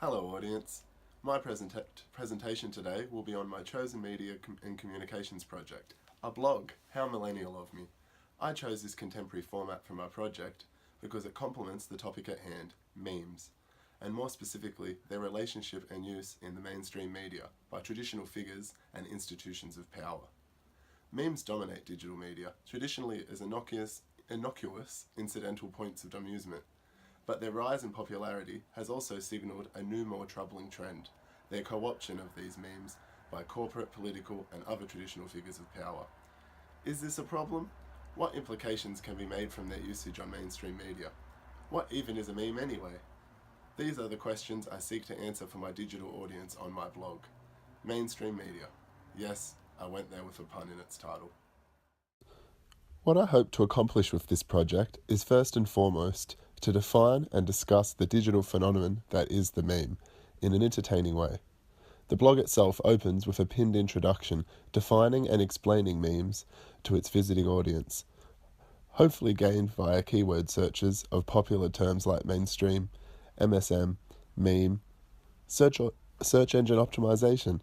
Hello audience. My presentation today will be on my chosen media and communications project, a blog. How millennial of me. I chose this contemporary format for my project because it complements the topic at hand, memes, and more specifically their relationship and use in the mainstream media by traditional figures and institutions of power. Memes dominate digital media, traditionally as innocuous incidental points of amusement. But their rise in popularity has also signalled a new, more troubling trend, their co-option of these memes by corporate, political and other traditional figures of power. Is this a problem? What implications can be made from their usage on mainstream media? What even is a meme anyway? These are the questions I seek to answer for my digital audience on my blog. Mainstream media. Yes, I went there with a pun in its title. What I hope to accomplish with this project is first and foremost to define and discuss the digital phenomenon that is the meme in an entertaining way. The blog itself opens with a pinned introduction defining and explaining memes to its visiting audience, hopefully gained via keyword searches of popular terms like mainstream, MSM, meme, search engine optimization.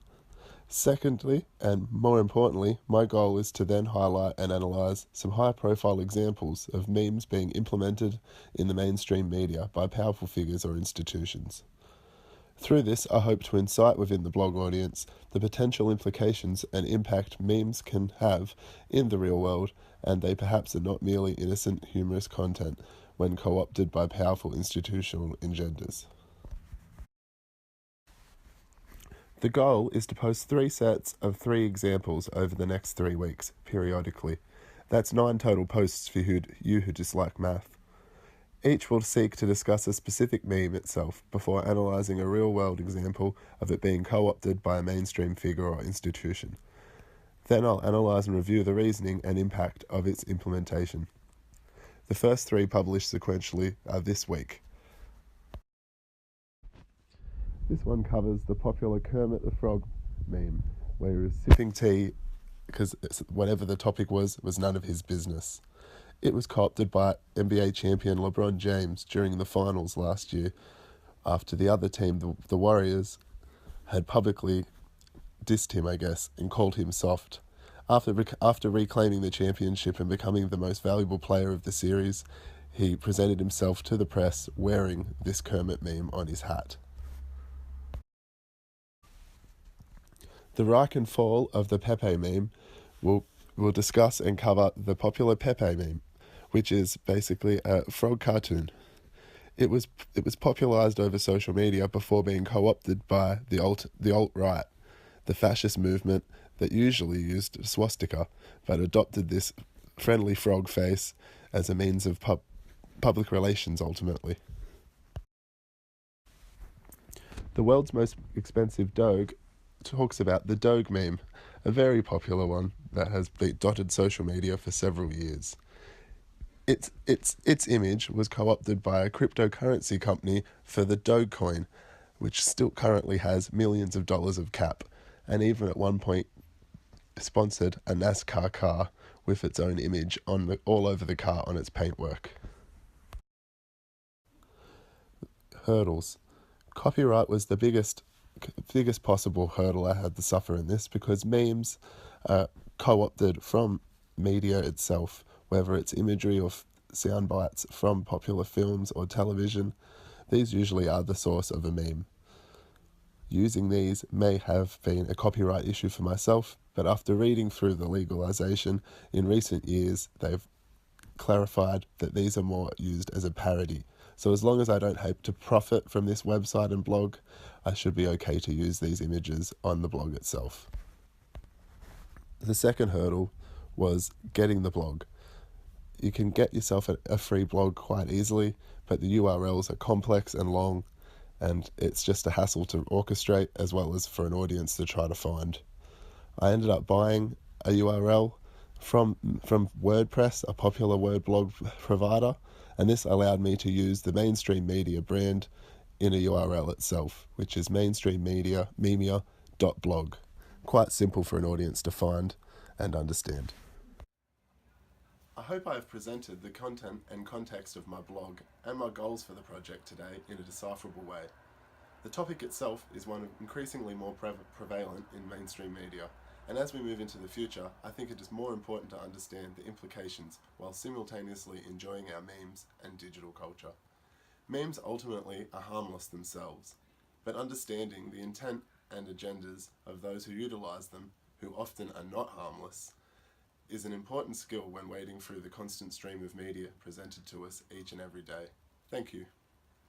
Secondly, and more importantly, my goal is to then highlight and analyse some high-profile examples of memes being implemented in the mainstream media by powerful figures or institutions. Through this, I hope to incite within the blog audience the potential implications and impact memes can have in the real world, and they perhaps are not merely innocent, humorous content when co-opted by powerful institutional agendas. The goal is to post 3 sets of 3 examples over the next 3 weeks, periodically. That's 9 total posts for you who dislike math. Each will seek to discuss a specific meme itself before analysing a real-world example of it being co-opted by a mainstream figure or institution. Then I'll analyse and review the reasoning and impact of its implementation. The first 3 published sequentially are this week. This one covers the popular Kermit the Frog meme, where he was sipping tea because whatever the topic was none of his business. It was co-opted by NBA champion LeBron James during the finals last year after the other team, the Warriors, had publicly dissed him, I guess, and called him soft. After reclaiming the championship and becoming the most valuable player of the series, he presented himself to the press wearing this Kermit meme on his hat. The rise and fall of the Pepe meme will discuss and cover the popular Pepe meme, which is basically a frog cartoon. It was popularized over social media before being co-opted by the alt-right, the fascist movement that usually used a swastika, but adopted this friendly frog face as a means of public relations ultimately. The world's most expensive Doge talks about the Doge meme, a very popular one that has dotted social media for several years. Its image was co-opted by a cryptocurrency company for the Dogecoin, which still currently has millions of dollars of cap, and even at one point sponsored a NASCAR car with its own image all over the car on its paintwork. Hurdles. Copyright was the biggest possible hurdle I had to suffer in this because memes are co-opted from media itself, whether it's imagery or sound bites from popular films or television. These usually are the source of a meme. Using these may have been a copyright issue for myself, but after reading through the legalization in recent years, they've clarified that these are more used as a parody. So as long as I don't hope to profit from this website and blog, I should be okay to use these images on the blog itself. The second hurdle was getting the blog. You can get yourself a free blog quite easily, but the URLs are complex and long, and it's just a hassle to orchestrate as well as for an audience to try to find. I ended up buying a URL from WordPress, a popular word blog provider, and this allowed me to use the mainstream media brand in a URL itself, which is Memeia.blog. Quite simple for an audience to find and understand. I hope I have presented the content and context of my blog and my goals for the project today in a decipherable way. The topic itself is one increasingly more prevalent in mainstream media, and as we move into the future, I think it is more important to understand the implications while simultaneously enjoying our memes and digital culture. Memes ultimately are harmless themselves, but understanding the intent and agendas of those who utilize them, who often are not harmless, is an important skill when wading through the constant stream of media presented to us each and every day. Thank you.